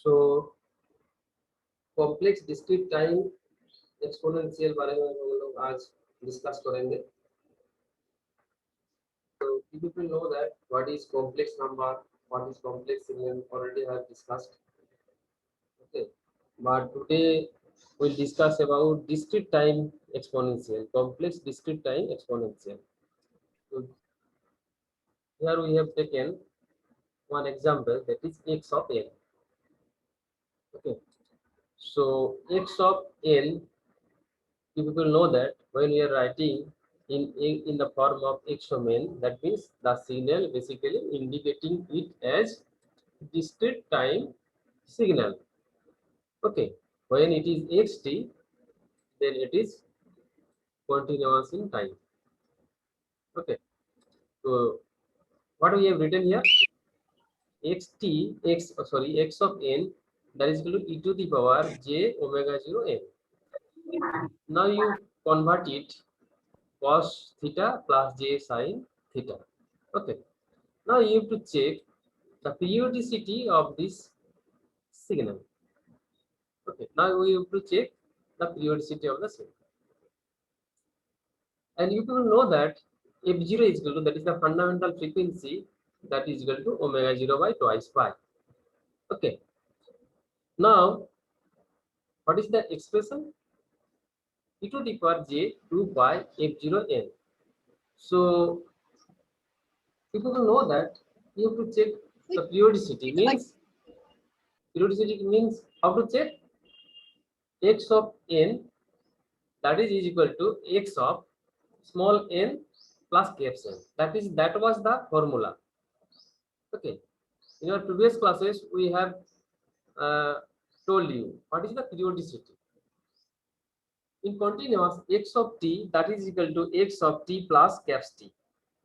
So complex discrete time exponential बारे में हम लोग आज डिस्कस करेंगे. So you people know that what is complex number, what is complex signal already I have discussed. Okay, but today we'll discuss about discrete time exponential, complex discrete time exponential. So here we have taken one example, that is x of n. Okay, so x of n, you people know that when we are writing in the form of x of n, that means the signal basically indicating it as discrete time signal. Okay, when it is xt, then it is continuous in time. Okay, so what we have written here, x of n, that is equal to e to the power j omega 0 n. Now you convert it cos theta plus j sin theta. Okay, now you have to check the periodicity of this signal. Okay, now we have to check the periodicity of the signal. And you will know that f0 is equal to, that is the fundamental frequency, that is equal to omega 0 by twice pi. Okay, now what is the expression? E to the power j 2 pi f0 n. So people will know that you have to check the periodicity. Periodicity means how to check x of n, that is equal to x of small n plus caps n. That was the formula. Okay, in our previous classes we have told you what is the periodicity. In continuous, x of t, that is equal to x of t plus caps t.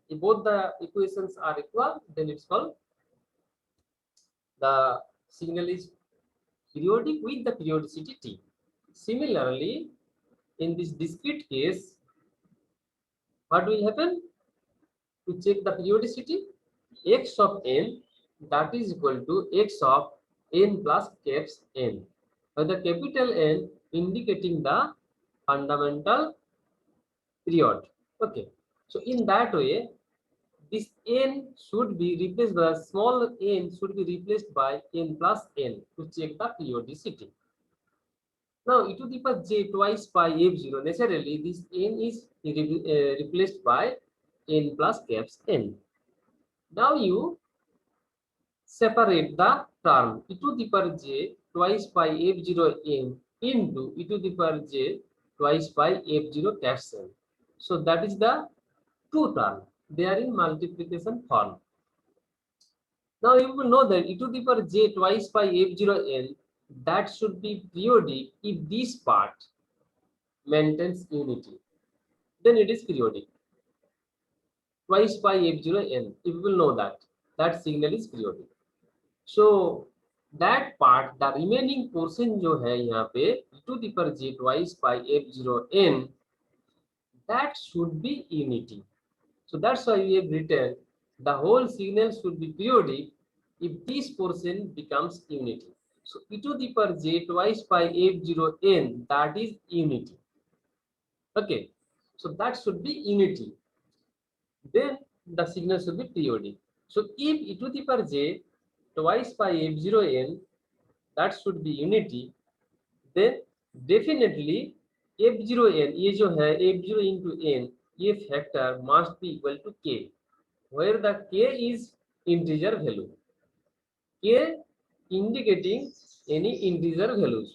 If both the equations are equal, then it's called the signal is periodic with the periodicity t. Similarly, in this discrete case, what will happen? To check the periodicity, x of n, that is equal to x of n plus caps n, where the capital N indicating the fundamental period. Okay, so in that way, this n should be replaced by small n should be replaced by n plus n to check the periodicity. Now e to the power j twice pi f0, naturally this n is replaced by n plus caps n. Now you separate the term e to the power j twice pi f0 n into e to the power j twice pi f0 caps n. So that is the two term. They are in multiplication form. Now you will know that e to the power j twice pi f0 n, that should be periodic if this part maintains unity. Then it is periodic. Twice pi f0 n, you will know that signal is periodic. So that part, the remaining portion जो है यहाँ पे e to the power j twice pi f0 n, that should be unity. So that's why we have written the whole signal should be periodic if this portion becomes unity. So e to the power j twice pi f0 n, that is unity. Okay, so that should be unity. Then the signal should be periodic. So if e to the power j twice pi f0 n, that should be unity, then definitely f0 n, ये जो है f0 into n, ये factor must be equal to k, where the k is integer value, k indicating any integer values.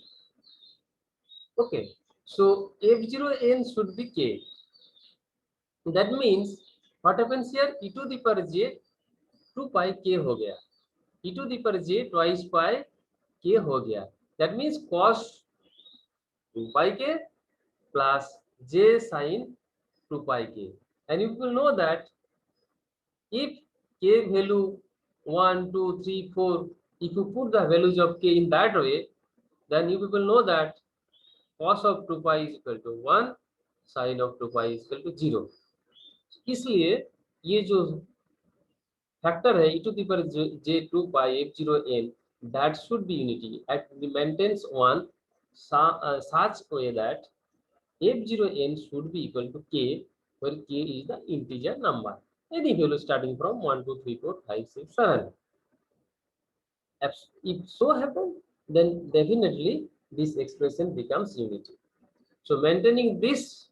Okay, so f0 n should be k. That means what happens here, e to the power j 2 pi k हो गया, e to the power j twice pi k हो गया. That means cos 2 pi k plus j sin 2 pi k. And you will know that if k value 1, 2, 3, 4, if you put the values of k in that way, then you will know that cos of 2 pi is equal to 1, sin of 2 pi is equal to 0. इसलिए ये जो factor है e to the power j 2 pi f0 n, that should be unity at the maintains one such way that f0n should be equal to k, where k is the integer number. Any value starting from 1, 2, 3, 4, 5, 6, 7. If so happen, then definitely this expression becomes unity. So maintaining this,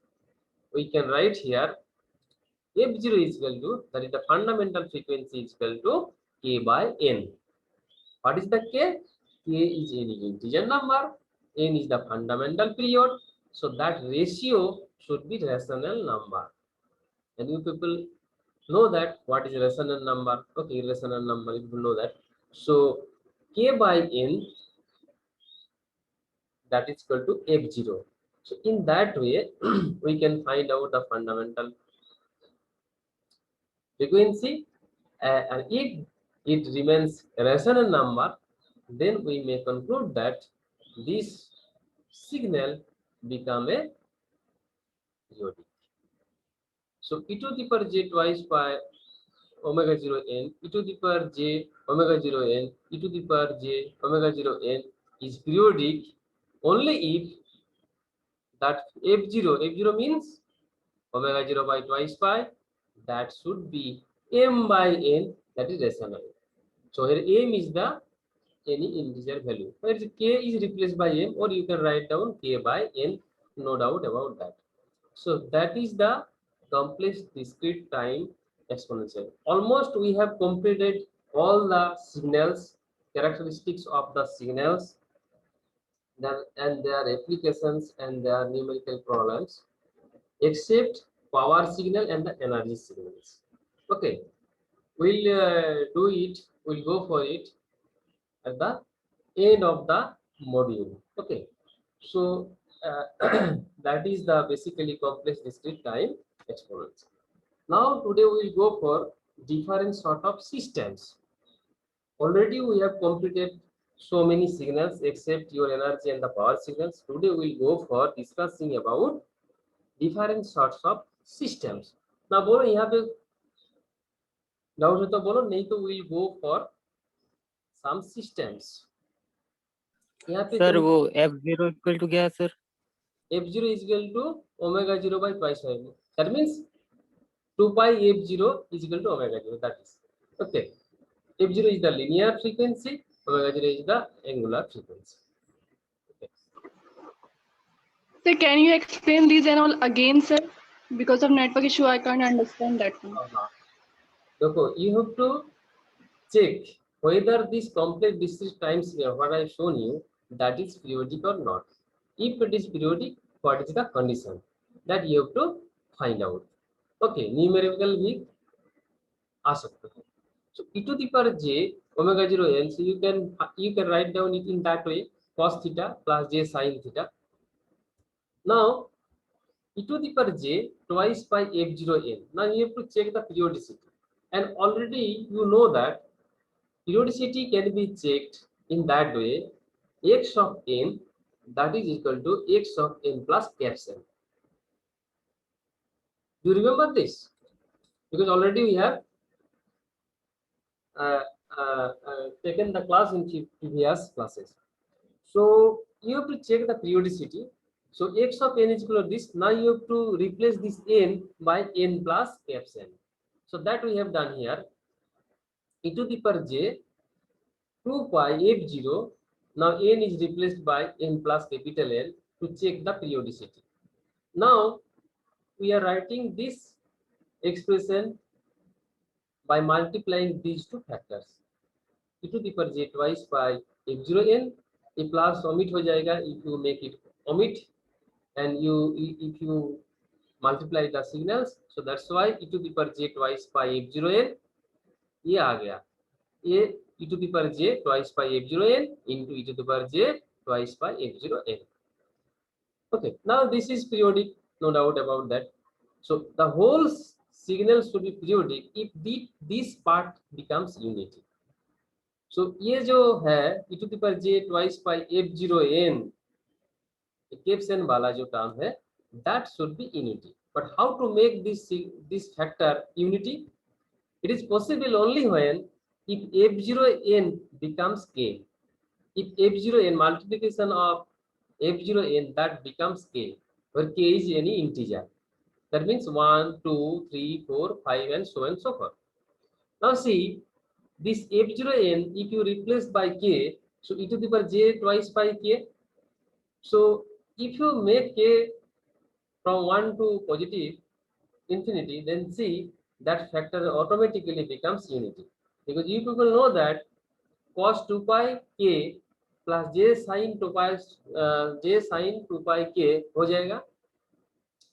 we can write here f0 is equal to, that is the fundamental frequency is equal to k by n. What is the k? K is any integer number, n is the fundamental period, so that ratio should be rational number. And you people know that what is rational number. Okay, rational number, you know that. So k by n, that is equal to f0. So in that way, we can find out the fundamental frequency, and if it remains a rational number, then we may conclude that this signal become a periodic. So e to the power j twice by omega 0 n, e to the power j omega 0 n, e to the power j omega 0 n is periodic only if that f0 means omega 0 by twice pi, that should be m by n, that is rational. So here m is the any integer value, where k is replaced by m, or you can write down k by n, no doubt about that. So that is the complex discrete time exponential. Almost we have completed all the signals, characteristics of the signals, and their applications and their numerical problems, except power signal and the energy signals. Okay, we'll do it, we'll go for it at the end of the module. Okay, so that is the basically complex discrete time exponents. Now today we will go for different sort of systems. Already we have completed so many signals except your energy and the power signals. Today we will go for discussing about different sorts of systems. Now बोलो यहाँ पे doubt है तो बोलो, नहीं तो we will go for some systems. यहाँ पे सर वो f0 इक्वल टू क्या है sir? f0 is equal to omega 0 by twice pi. That means 2 pi f0 is equal to omega 0. That is okay. f0 is the linear frequency, omega 0 is the angular frequency. Okay. So can you explain these and all again, sir? Because of network issue, I can't understand that one. So you have to check whether this complex discrete time scale what I have shown you, that is periodic or not. If it is periodic, what is the condition that you have to find out. Okay, numerical भी आ सकता है. So e to the power j omega 0 n, so you can write down it in that way, cos theta plus j sin theta. Now e to the power j twice by f0 n. Now you have to check the periodicity, and already you know that periodicity can be checked in that way, x of n, that is equal to x of n plus caps n. Do you remember this? Because already we have taken the class in previous classes. So you have to check the periodicity. So x of n is equal to this. Now you have to replace this n by n plus caps n. So that we have done here. E to the power j 2 pi f0. Now n is replaced by n plus capital N to check the periodicity. Now we are writing this expression by multiplying these two factors. E to the power j twice by f0 n. A plus omit हो जाएगा if you make it omit, and if you multiply the signals. So that's why e to the power j twice by f0 n ये आ गया, ये e to the power j twice by f0 n into e to the power j twice by f0 n. Okay, now this is periodic, no doubt about that. So the whole signal should be periodic if this part becomes unity. So ये जो है e to the power j twice by f0 n, caps n वाला जो term है, that should be unity. But how to make this factor unity? It is possible only when if f0 n becomes k. if f0n multiplication of f0n that becomes k, where k is any integer. That means 1, 2, 3, 4, 5, and so on and so forth. Now see, this f0n, if you replace by k, so e to the power j twice by k. So if you make k from 1 to positive infinity, then see that factor automatically becomes unity. Because you people know that cos 2 pi k plus j sin 2 pi k हो जाएगा।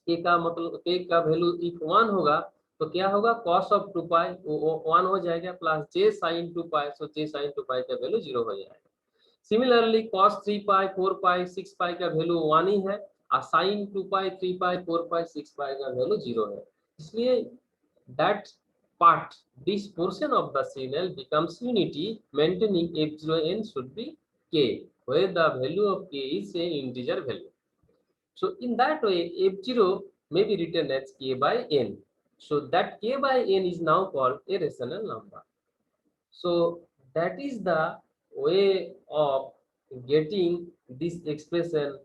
k का मतलब k का value if 1 होगा तो क्या होगा, cos of 2 pi 1 हो जाएगा, plus j sin 2 pi, so j sin 2 pi का वैल्यू 0 हो जाएगा। Similarly cos 3 pi 4 pi 6 pi का वैल्यू 1 ही है, और sin 2 pi 3 pi 4 pi 6 pi का वैल्यू 0 है। इसलिए that part, this portion of the signal becomes unity, maintaining f0n should be k, where the value of k is an integer value. So in that way, f0 may be written as k by n. So that k by n is now called a rational number. So that is the way of getting this expression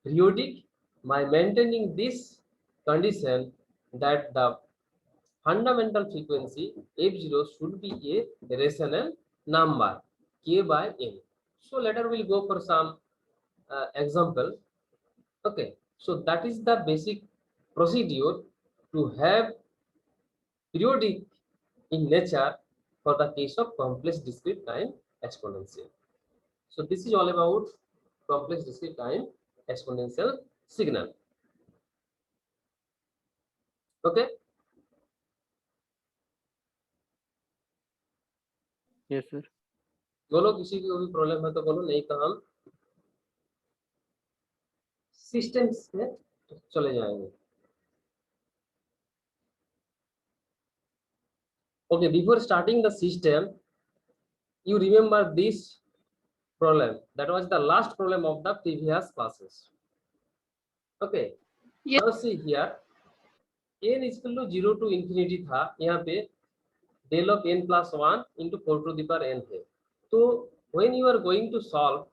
periodic by maintaining this condition that the fundamental frequency f0 should be a rational number k by n. So later we'll go for some example. Okay, so that is the basic procedure to have periodic in nature for the case of complex discrete time exponential. So this is all about complex discrete time exponential signal. Okay, Yes, sir. बोलो किसी को भी problem है तो बोलो, नहीं तो हम सिस्टम्स में चले जाएंगे। Okay, before starting the system, you remember this problem. That was the last problem of the previous classes. Okay. Yes. Now see here, n is equal to 0 to infinity था, यहाँ पे del of n plus 1 into 4 to the power n है। तो when you are going to solve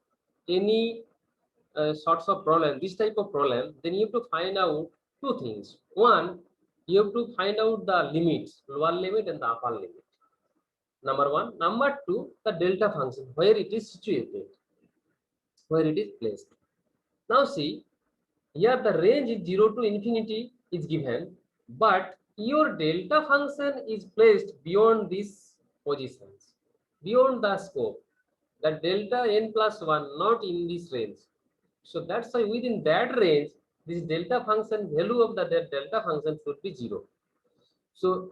any sorts of problem, this type of problem, then you have to find out two things. One, you have to find out the limits, lower limit and the upper limit. Number one. Number two, the delta function, where it is situated, where it is placed. Now see, here the range is 0 to infinity is given, but your delta function is placed beyond these positions, beyond the scope. The delta n plus 1 not in this range. So that's why within that range, this delta function value of the delta function should be 0. So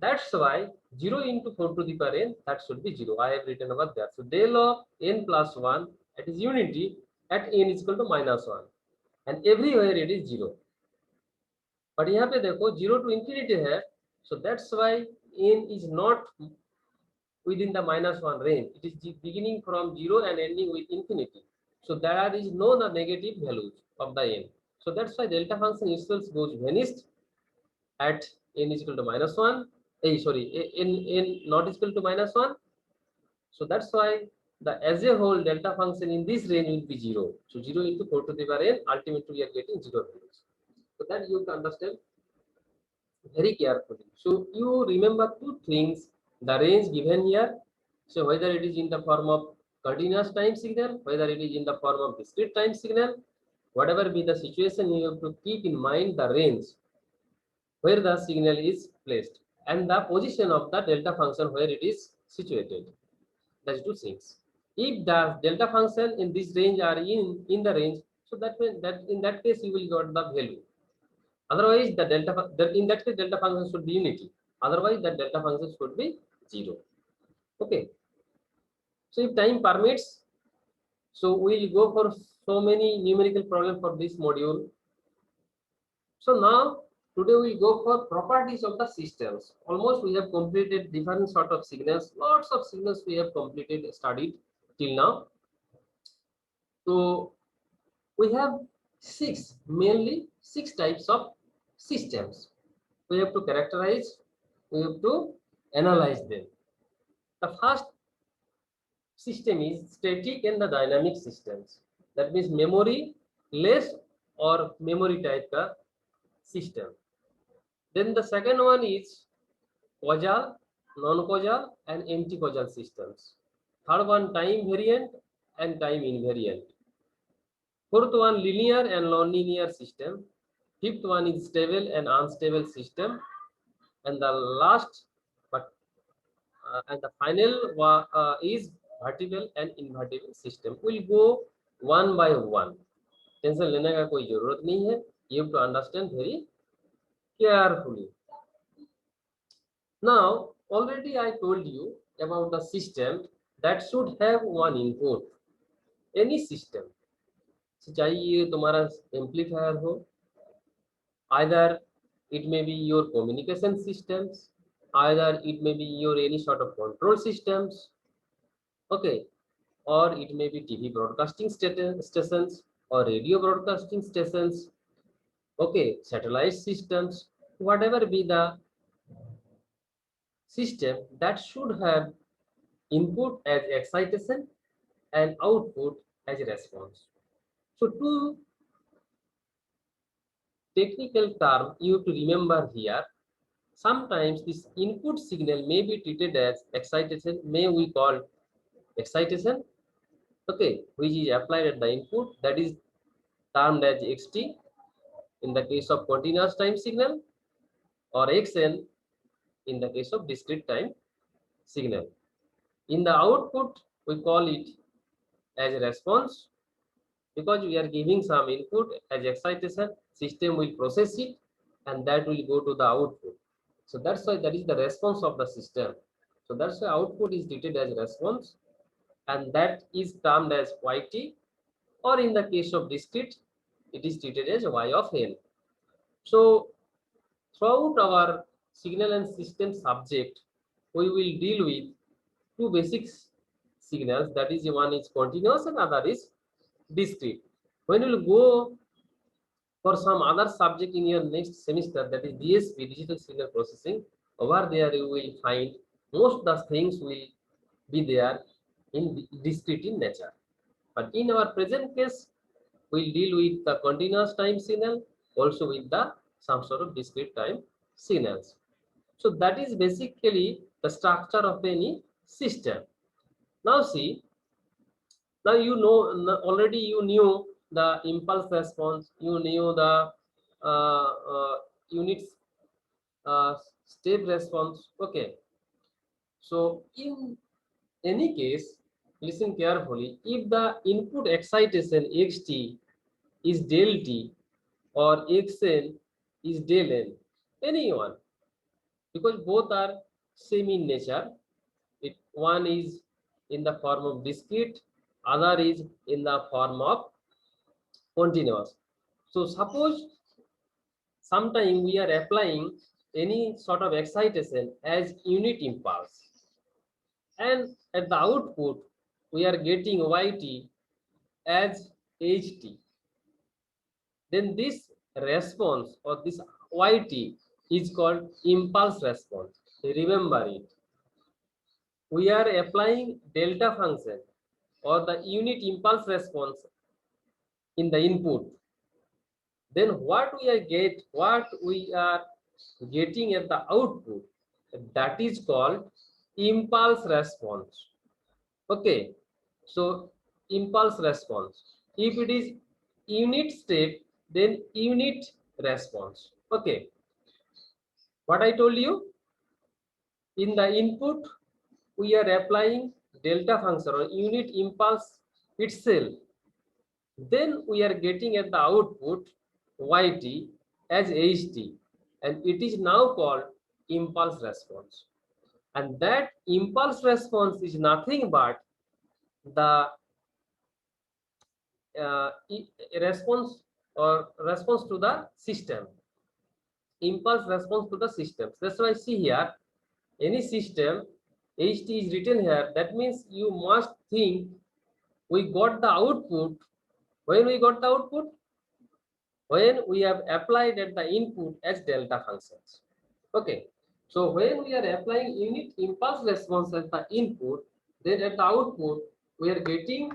that's why 0 into 4 to the power n, that should be 0. I have written over there. So del of n plus 1, that is unity at n is equal to minus 1. And everywhere it is 0. But यहाँ पे देखो 0 to infinity है, so that's why n is not within the minus 1 range. It is beginning from 0 and ending with infinity. So there is no the negative values of the n. So that's why delta function itself goes vanished at n is equal to minus 1. N not equal to minus 1. So that's why the as a whole delta function in this range will be 0. So 0 into 4 to the power n, ultimately we are getting 0 values. So that you have to understand very carefully. So you remember two things, the range given here. So whether it is in the form of continuous time signal, whether it is in the form of discrete time signal, whatever be the situation, you have to keep in mind the range where the signal is placed and the position of the delta function where it is situated. That's two things. If the delta function in this range are in the range, so that means that in that case you will get the value. Otherwise, in that case delta function should be unity. Otherwise, the delta function should be 0. Okay. So if time permits, so we will go for so many numerical problems for this module. So now today we will go for properties of the systems. Almost we have completed different sort of signals. Lots of signals we have studied till now. So we have mainly six types of systems. We have to characterize, we have to analyze them. The first system is static and the dynamic systems. That means memory less or memory type का system. Then the second one is causal, non-causal, and anti-causal systems. Third one, time variant and time invariant. Fourth one, linear and non-linear system. Fifth one is stable and unstable system. And the last, but and the final one is vertical and invertible system. We'll go one by one. Tension लेने का कोई जरूरत नहीं है. You have to understand very carefully. Now, already I told you about the system that should have one input. Any system, चाहे ये तुम्हारा amplifier हो, either it may be your communication systems, either it may be your any sort of control systems, okay, or it may be TV broadcasting stations or radio broadcasting stations, okay, satellite systems, whatever be the system that should have input as excitation and output as a response. So two technical term you have to remember here. Sometimes this input signal may be treated as excitation, may we call excitation, okay, which is applied at the input, that is termed as xt in the case of continuous time signal, or xn in the case of discrete time signal. In the output, we call it as a response, because we are giving some input as excitation, system will process it and that will go to the output. So that's why that is the response of the system. So that's why output is treated as response, and that is termed as yt, or in the case of discrete, it is treated as y of n. So throughout our signal and system subject, we will deal with two basic signals, that is one is continuous and other is discrete. When you will go for some other subject in your next semester, that is DSP, digital signal processing, over there you will find most of the things will be there in discrete in nature. But in our present case, we'll deal with the continuous time signal, also with the some sort of discrete time signals. So that is basically the structure of any system. Now see, now you know, already you knew the impulse response, you knew the unit step response, okay. So in any case, listen carefully, if the input excitation xt is del t or xn is del n, anyone, because both are same in nature, one is in the form of discrete, other is in the form of continuous. So suppose sometime we are applying any sort of excitation as unit impulse, and at the output we are getting yt as ht, then this response or this yt is called impulse response. Remember it. We are applying delta function or the unit impulse response in the input. Then what we are getting at the output, that is called impulse response. Okay, so impulse response. If it is unit step, then unit response. Okay, what I told you, in the input we are applying delta function or unit impulse itself, then we are getting at the output yt as ht, and it is now called impulse response. And that impulse response is nothing but the response or response to the system, impulse response to the system. That's why see here, any system ht is written here, that means you must think we got the output. When we got the output, when we have applied at the input as delta functions. Okay, so when we are applying unit impulse response as the input, Then at the output, we are getting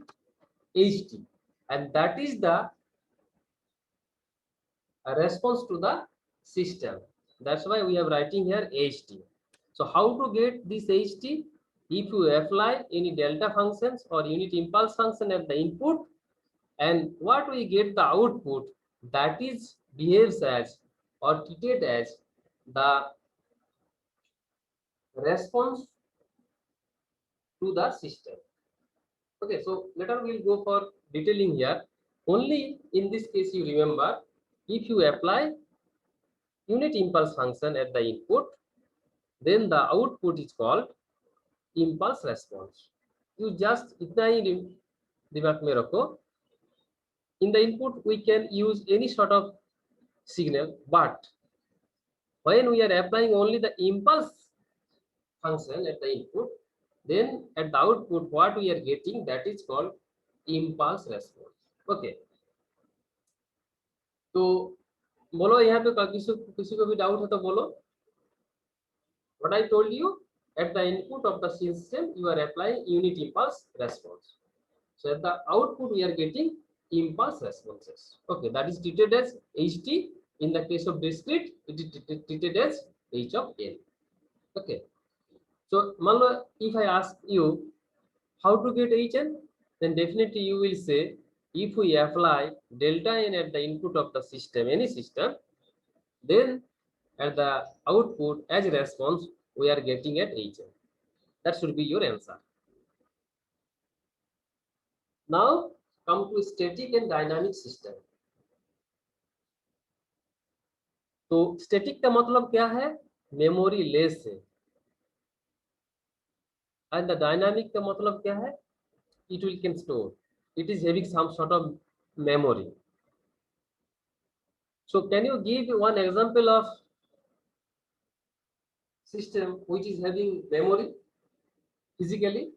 HT, and that is the response to the system. That's why we are writing here HT. So how to get this HT? If you apply any delta functions or unit impulse function at the input, and what we get the output, that is behaves as or treated as the response to the system. Okay, so later we'll go for detailing here. Only in this case you remember, if you apply unit impulse function at the input, then the output is called impulse response. You just इतना ही दिमाग में रखो. In the input we can use any sort of signal, but when we are applying only the impulse function at the input, then at the output what we are getting, that is called impulse response. Okay, तो बोलो यहाँ पे किसी को भी doubt है तो बोलो. What I told you, at the input of the system you are applying unit impulse response. So at the output we are getting impulse responses. Okay, that is treated as HT. In the case of discrete, it is treated as H of n. Okay. So Malwa, if I ask you how to get Hn, then definitely you will say, if we apply delta n at the input of the system, any system, then at the output as a response we are getting at Hn. That should be your answer. Now come to static and dynamic system. तो static का मतलब क्या है? Memory less है. And the dynamic का मतलब क्या है? It will can store. It is having some sort of memory. So can you give one example of system which is having memory physically?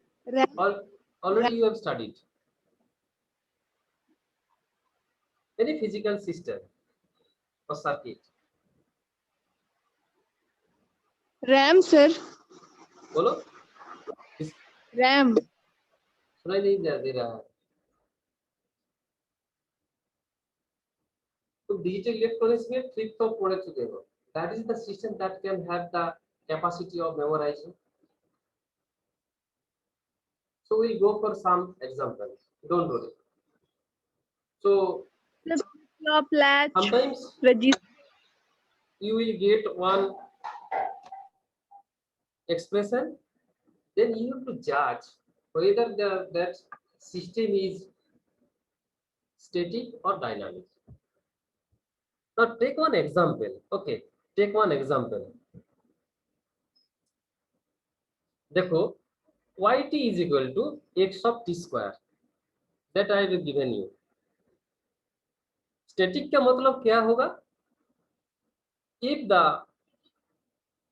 Or already you have studied any physical system or circuit? RAM, sir. बोलो. RAM. सुनाई नहीं दे रहा है. तो digital electronics में trick तो पढ़े चुके हो. That is the system that can have the capacity of memorizing. So we'll go for some examples. Don't worry. So Latch. sometimes Register. you will get one expression, then you have to judge whether that system is static or dynamic. Now take one example. Okay, take one example. देखो, yt is equal to x of t square. That I have given you. Static का मतलब क्या होगा? If the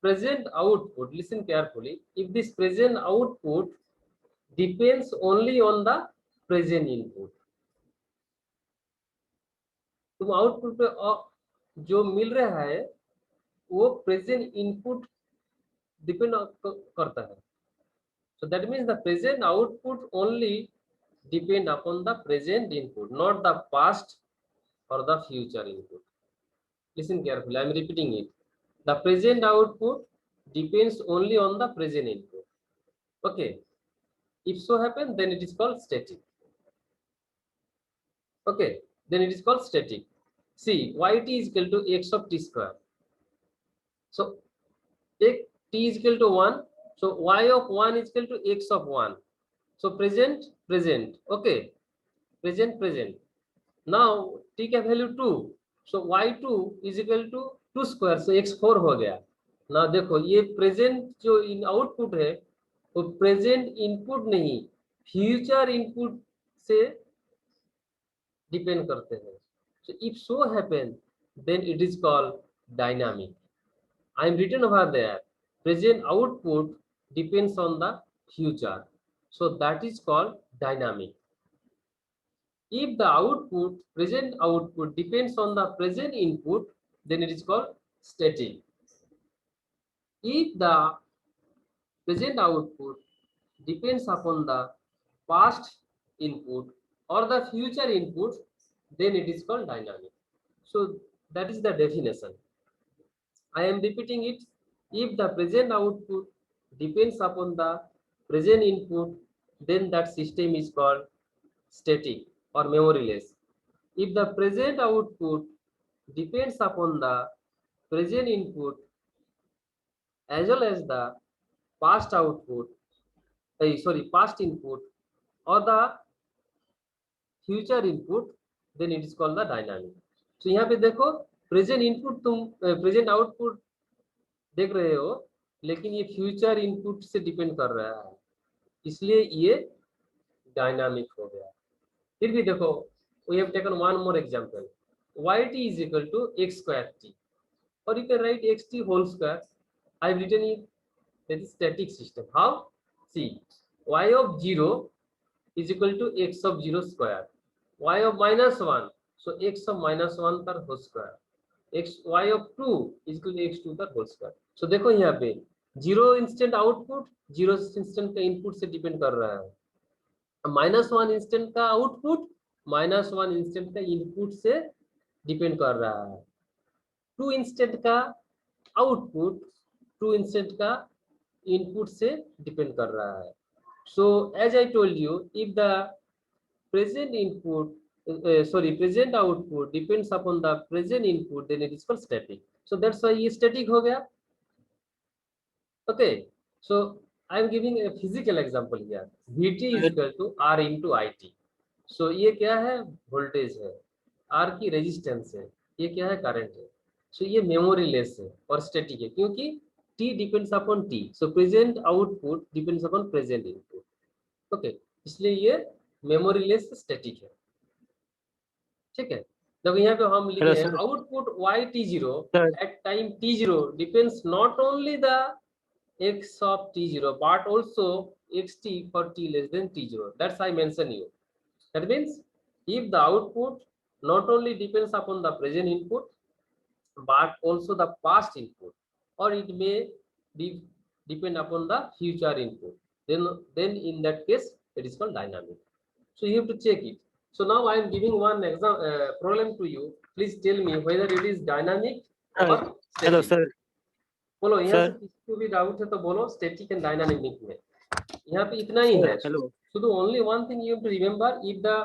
present output, listen carefully, if this present output depends only on the present input, तुम output पे जो मिल रहा है वो प्रेजेंट इनपुट डिपेंड करता है. So that means the present output only depend upon the present input, not the past or the future input. Listen carefully, I am repeating it. The present output depends only on the present input. Okay, if so happen, then it is called static. Okay, then it is called static. See, yt is equal to x of t square. So take t is equal to 1. So y of 1 is equal to x of 1. So present, present. Okay, present, present. Now t का value 2. So y2 is equal to 2 square. So x4 हो गया. Now देखो ये present जो in output है वो present input नहीं, future input से depend करते हैं. So if so happen, then it is called dynamic. I am written over there. Present output depends on the future. So that is called dynamic. If the output, present output depends on the present input, then it is called static. If the present output depends upon the past input or the future input, then it is called dynamic. So that is the definition. I am repeating it. If the present output depends upon the present input, then that system is called static or memoryless. If the present output depends upon the present input as well as the past output, past input or the future input, then it is called the dynamic. So यहाँ पे देखो present input तुम present output देख रहे हो, लेकिन ये future input से डिपेंड कर रहा है, इसलिए ये डायनामिक हो गया. फिर भी देखो, we have taken one more example. Yt is equal to x square t, or you can write xt whole square. I have written it, that is static system. How? See, y of 0 is equal to x of 0 square, y of minus 1, so x of minus 1 का whole square, x y of 2 is equal to x2 का whole square. So देखो यहाँ पे 0 instant output 0 instant का input से depend कर रहा है, -1 instant का output -1 instant का input से depend कर रहा है, 2 instant का output 2 instant का input से depend कर रहा है. So as I told you, if the present input present output depends upon the present input, then it is called static. So that's why ये static हो गया. Okay, so I am giving a physical example here. Vt is equal to R into IT. So ये क्या है? Voltage है, R की resistance है, ये क्या है? करंट है. So ये मेमोरी लेस है और स्टैटिक है, क्योंकि T depends upon T. So present output depends upon present input. Okay, इसलिए ये मेमोरी लेस स्टैटिक है. ठीक है, देखो यहाँ पे हम लिखे हैं output yt0 at time t0 depends not only the x of t0 but also xt for t less than t0. That's I mentioned you. That means if the output not only depends upon the present input but also the past input, or it may depend upon the future input, then in that case it is called dynamic. So you have to check it. So now I am giving one problem to you. Please tell me whether it is dynamic or static. Hello sir. बोलो, यहाँ से किसी को भी doubt है तो बोलो. Static and dynamic में यहाँ पे इतना ही है. So the only one thing you have to remember, if the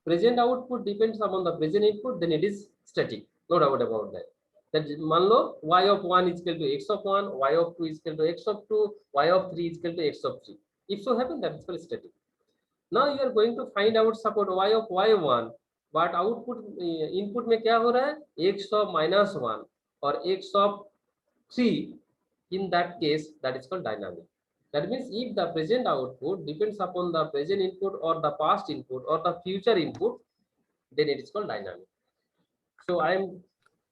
present output depends upon the present input, then it is static. No doubt about that. That मान लो y of 1 is equal to x of 1, y of 2 is equal to x of 2, y of 3 is equal to x of 3. If so happen, that is called static. Now you are going to find out support y of y1, but output input में क्या हो रहा है? x of -1 और x of 3. In that case, that is called dynamic. That means if the present output depends upon the present input or the past input or the future input, then it is called dynamic. So I am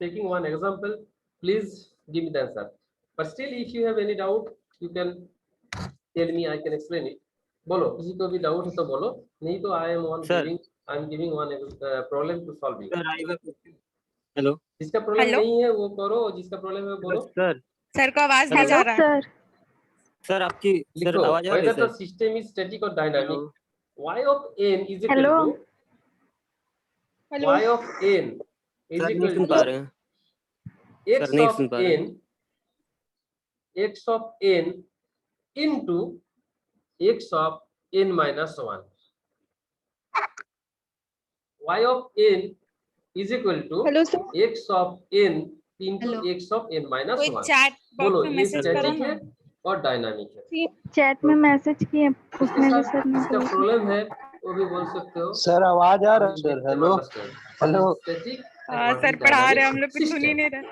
taking one example. Please give me the answer. But still, if you have any doubt, you can tell me. I can explain it. बोलो, किसी को भी doubt है तो बोलो, नहीं तो I am giving one problem to solve it. Hello, जिसका प्रॉब्लम नहीं है वो करो, जिसका प्रॉब्लम है बोलो. सर को आवाज नहीं जा रहा है. सर आपकी सर आवाज आ रही है सर. सिस्टम इज स्टैटिक और dynamic. y of n is equal to y of n is equal to x of n into x of n minus 1. y of n is equal to x of n into x of n minus 1. बोलो, ये static है और dynamic है. Chat में message किए, उसमें भी sir ने इसका प्रॉब्लम है वो भी बोल सकते हो. सर आवाज आ रहा है सर. हेलो हेलो सर पढ़ा रहे, हम लोग कुछ सुन ही नहीं रहे.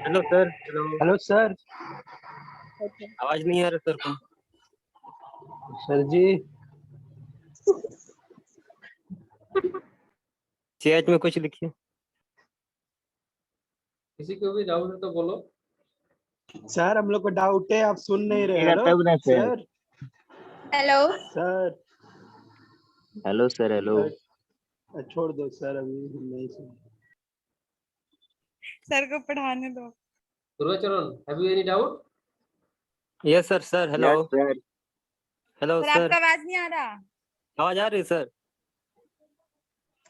Hello sir. Hello sir. आवाज नहीं आ रहा सर को. सर जी चैट में कुछ लिखिए. किसी को भी डाउट है तो बोलो. सर हम लोग को डाउट है, आप सुन नहीं रहे. Hello sir. Hello sir. Hello sir. Hello. छोड़ दो सर, अभी नहीं सुन. सर को पढ़ाने दो. Durvacharan, have you any doubt? Yes sir. Sir, hello. Hello sir sir, आपका आवाज नहीं आ रहा। आवाज आ रही है सर?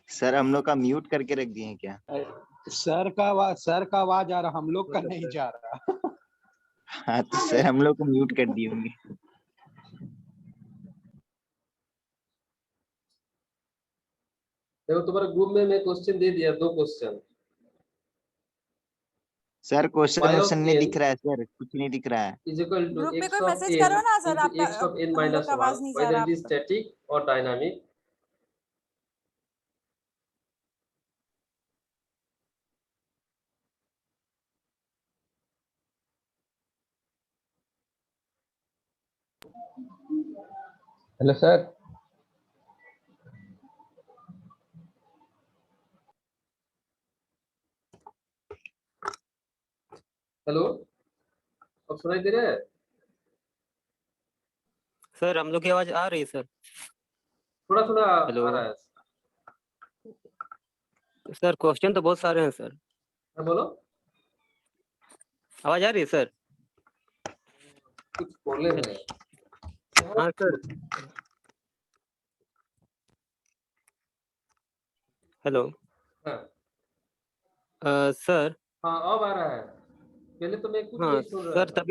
सर हम लोग का म्यूट करके रख दिए हैं क्या? सर का आवाज आ रहा, हम लोग का नहीं जा रहा। हाँ तो सर हम लोग को म्यूट कर दिए होंगे। देखो तुम्हारे ग्रुप में मैं क्वेश्चन दे दिया, 2 question. Sir question Y of वोश्चन नहीं n दिख रहा है सर, कुछ नहीं दिख रहा है। is equal to ग्रुप पे x कोई of मैसेज n करो ना सर, into आपका x of n हम लोग minus का आवाज 1, नहीं जा whether रहा it is आपका। static or dynamic. Hello sir. Hello, अब सुनाई दे रहा है? सर हम लोग की आवाज आ रही है सर? थोड़ा थोड़ा हेलो आ रहा है। सर, क्वेश्चन तो बहुत सारे हैं सर। हाँ बोलो, आवाज आ रही है सर? कुछ प्रॉब्लम है। हाँ सर। हेलो हाँ सर। हाँ, अब आ रहा है। पहले तो मैं कुछ हाँ नहीं सुन रहा था।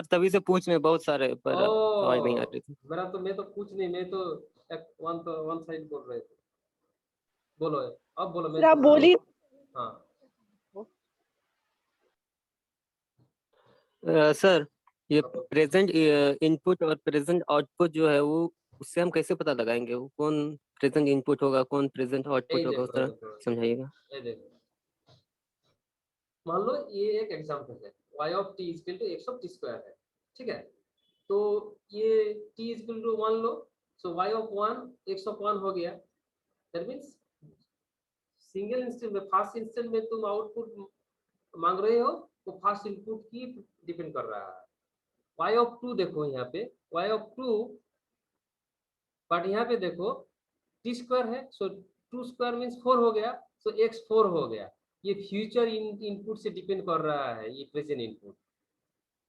तभी से पूछ में बहुत सारे, पर आवाज नहीं आ ओ, रही थी। मैं तो कुछ नहीं, मैं तो वन साइड बोल रहे थे। बोलो, अब बोलो, मैं सर आप सुन रहा हूँ। बोलिए। हाँ सर, ये प्रेजेंट इनपुट और प्रेजेंट आउटपुट जो है वो, उससे हम कैसे पता लगाएंगे वो कौन प्रेजेंट इनपुट होगा, कौन प्रेजेंट आउटपुट यही होगा, उस तरह देखो, समझाइएगा। ये देखो, मान लो ये एक एग्जांपल है, y of t equal to x of t square है, ठीक है। तो ये t इक्वल टू मान लो, सो y of 1 x of 1 हो गया। दैट मींस सिंगल इंस्टेंट में, फर्स्ट इंस्टेंट में तुम आउटपुट मांग रहे हो, तो फर्स्ट इनपुट की डिपेंड कर रहा है। y of 2 देखो यहाँ पे, y of 2, बट यहाँ पे देखो t स्क्वायर है, सो 2 स्क्वायर मींस 4 हो गया, सो x 4 हो गया। ये फ्यूचर इनपुट से डिपेंड कर रहा है, ये प्रेजेंट इनपुट,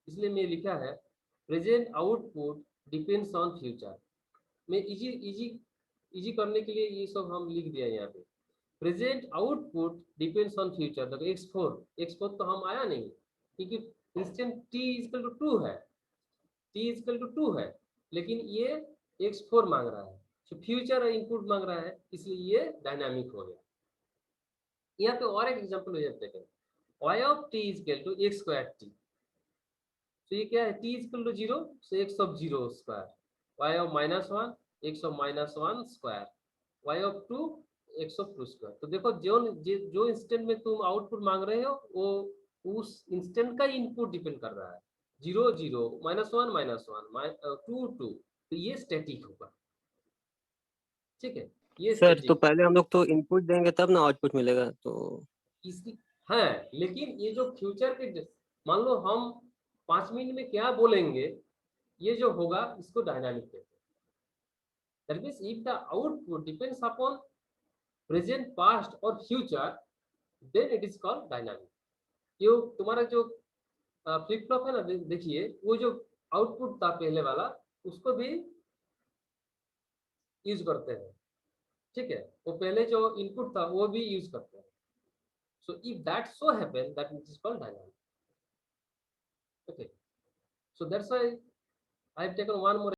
इसलिए मैं लिखा है present output depends on future. मैं इजी इजी इजी करने के लिए ये सब हम लिख दिया यहाँ पे। Present output depends on future. देखो x4 तो हम आया नहीं, क्योंकि इंस्टेंट t इक्वल टू 2 है, t इक्वल टू 2 है, लेकिन ये x4 मांग रहा है, तो फ्यूचर इनपुट मांग रहा है, इसलिए ये डायनामिक हो गया। यहाँ पे और एक एग्जांपल हो जाता है, y of t equal to x square t, तो ये क्या है, t equal to 0, so x of 0 square, y of -1 x of -1 square, y of 2 x of 2 square. तो देखो जो इंस्टेंट में तुम आउटपुट मांग रहे हो, वो उस इंस्टेंट का इनपुट डिपेंड कर रहा है। 0 0 -1 -1 2 2, तो ये स्टैटिक होगा, ठीक है, ये सर तो स्टैटिक। पहले हम लोग तो इनपुट देंगे तब ना आउटपुट मिलेगा, तो इसकी है, लेकिन ये जो फ्यूचर के, मान लो हम 5 मिनट में क्या बोलेंगे, ये जो होगा इसको डायनामिक कहते हैं। That means if the output depends upon present, past और future, then it is called dynamic. ये तुम्हारा जो फ्लिप फ्लॉप है ना, देखिए वो जो आउटपुट था पहले वाला, उसको भी यूज करते हैं, ठीक है। वो पहले जो इनपुट था वो भी यूज करते हैं। So if that so happen, that it is called dynamic. Okay, so that's why I have taken one more